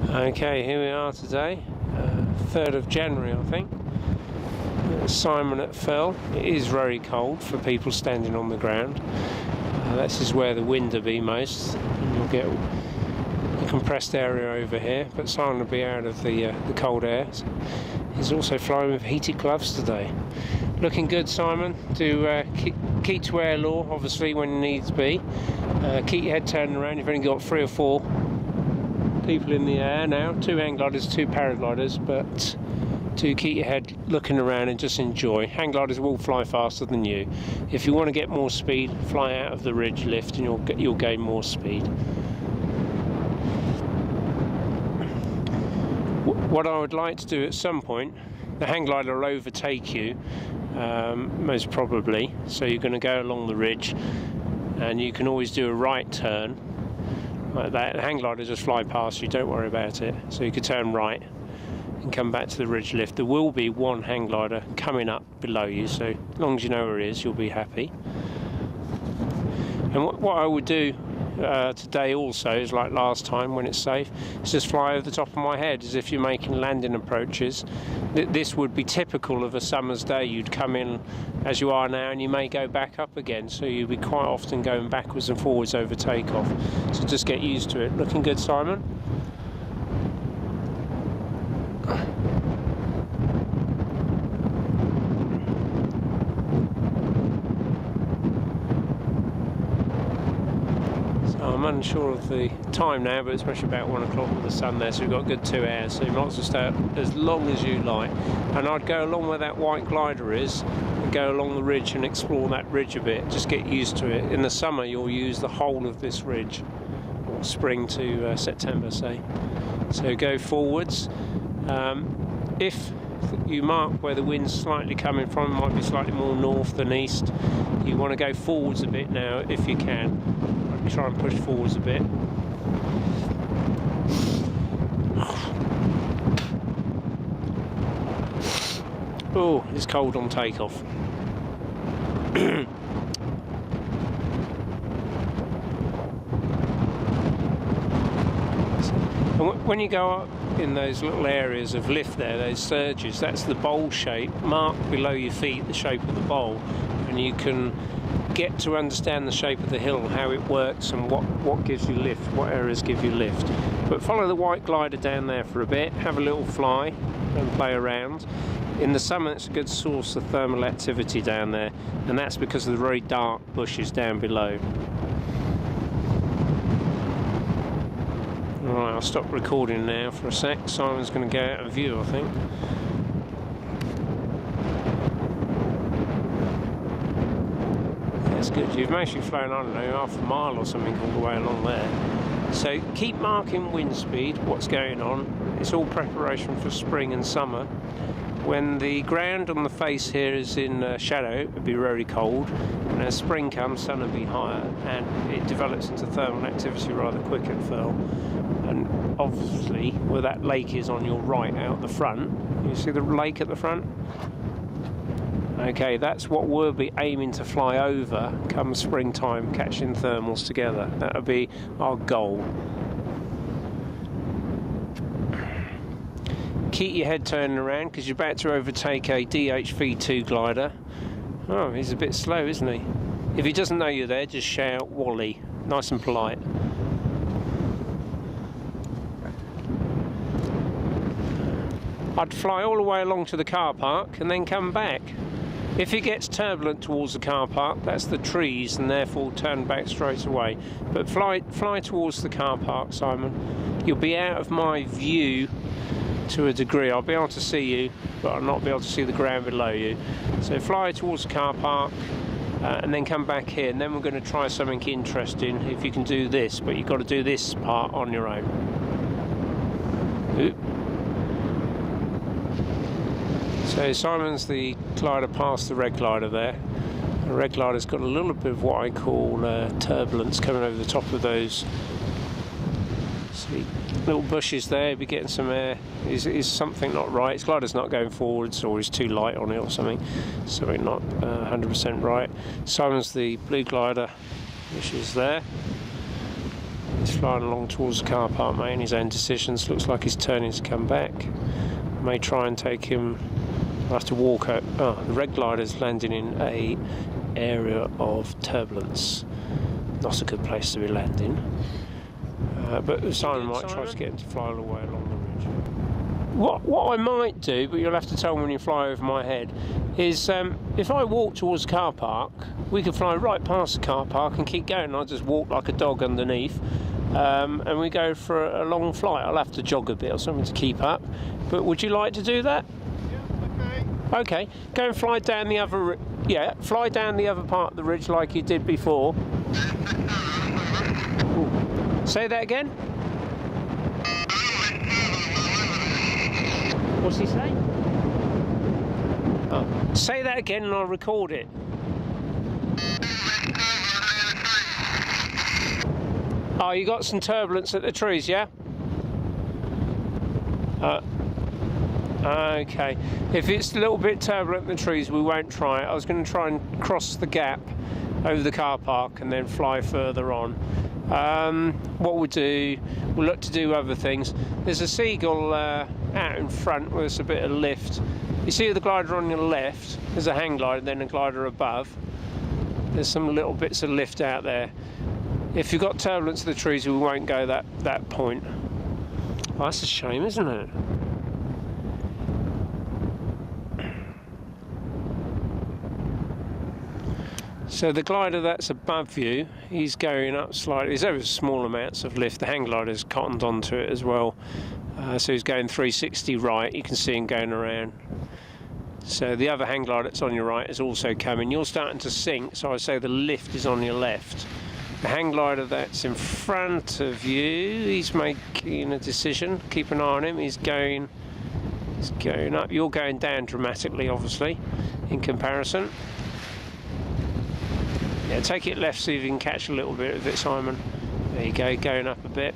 Okay, here we are today, 3rd of January I think. Simon at Firle. It is very cold for people standing on the ground. This is where the wind will be most, and you'll get a compressed area over here, but Simon will be out of the cold air. He's also flying with heated gloves today. Looking good, Simon. Do keep to air law, obviously, when needs be. Keep your head turning around. You've only got 3 or 4 people in the air now, 2 hang gliders, 2 paragliders, but do keep your head looking around and just enjoy. Hang gliders will fly faster than you. If you want to get more speed, fly out of the ridge lift and you'll gain more speed. What I would like to do at some point, the hang glider will overtake you, most probably, so you're going to go along the ridge and you can always do a right turn like that. The hang glider just fly past you, don't worry about it. So you could turn right and come back to the ridge lift. There will be one hang glider coming up below you, so as long as you know where it is, you'll be happy. And what I would do today also is like last time when it's safe, is just fly over the top of my head as if you're making landing approaches. This would be typical of a summer's day. You'd come in as you are now and you may go back up again, so you'll be quite often going backwards and forwards over takeoff. So just get used to it. Looking good, Simon? I'm unsure of the time now, but it's actually about 1 o'clock with the sun there, so we've got a good 2 hours, so you might as well stay up as long as you like. And I'd go along where that white glider is and go along the ridge and explore that ridge a bit, just get used to it. In the summer you'll use the whole of this ridge, or spring to September say. So go forwards. If you mark where the wind's slightly coming from, it might be slightly more north than east, you want to go forwards a bit now if you can. Try and push forwards a bit. Oh, it's cold on takeoff. And when you go up in those little areas of lift there, those surges, that's the bowl shape. Mark below your feet the shape of the bowl, and you can get to understand the shape of the hill, how it works and what gives you lift, what areas give you lift. But follow the white glider down there for a bit, have a little fly and play around. In the summer it's a good source of thermal activity down there, and that's because of the very dark bushes down below. Alright, I'll stop recording now for a sec. Simon's going to go out of view, I think. That's good. You've mostly flown, I don't know, half a mile or something all the way along there. So keep marking wind speed, what's going on. It's all preparation for spring and summer. When the ground on the face here is in shadow, it'll be very cold. And as spring comes, sun will be higher, and it develops into thermal activity rather quick at Firle. And obviously, where that lake is on your right out the front, you see the lake at the front? Okay, that's what we'll be aiming to fly over come springtime, catching thermals together. That'll be our goal. Keep your head turning around because you're about to overtake a DHV2 glider. Oh, he's a bit slow, isn't he? If he doesn't know you're there, just shout Wally. Nice and polite. I'd fly all the way along to the car park and then come back. If it gets turbulent towards the car park, that's the trees, and therefore turn back straight away. But fly towards the car park, Simon. You'll be out of my view to a degree. I'll be able to see you, but I'll not be able to see the ground below you. So fly towards the car park and then come back here, and then we're going to try something interesting if you can do this, but you've got to do this part on your own. Oop. So Simon's the glider past the red glider there. The red glider's got a little bit of what I call turbulence coming over the top of those. See, little bushes there, be getting some air. Is something not right? His glider's not going forwards, or he's too light on it or something. Something not 100% right. Simon's the blue glider, which is there. He's flying along towards the car park, making his own decisions. Looks like he's turning to come back. May try and take him. I'll have to walk out. Oh, the red glider's landing in a area of turbulence. Not a good place to be landing. But Simon might try to get him to fly all the way along the ridge. What I might do, but you'll have to tell me when you fly over my head, is if I walk towards the car park, we could fly right past the car park and keep going. I'll just walk like a dog underneath, and we go for a long flight. I'll have to jog a bit or something to keep up. But would you like to do that? Yeah, okay. Okay, go and fly down the other. Yeah, fly down the other part of the ridge like you did before. Ooh. Say that again. What's he saying? Oh. Say that again and I'll record it. Oh, you got some turbulence at the trees, yeah? Okay. If it's a little bit turbulent in the trees, we won't try it. I was going to try and cross the gap over the car park and then fly further on. What we'll do, we'll look to do other things. There's a seagull out in front where there's a bit of lift. You see the glider on your left, there's a hang glider, then a glider above. There's some little bits of lift out there. If you've got turbulence in the trees, we won't go that point. Oh, that's a shame, isn't it? So the glider that's above you, he's going up slightly. There's ever small amounts of lift. The hang glider's cottoned onto it as well. So he's going 360 right. You can see him going around. So the other hang glider that's on your right is also coming. You're starting to sink, so I say the lift is on your left. The hang glider that's in front of you, he's making a decision. Keep an eye on him. He's going up. You're going down dramatically, obviously, in comparison. Yeah, take it left so you can catch a little bit of it, Simon. There you go, going up a bit.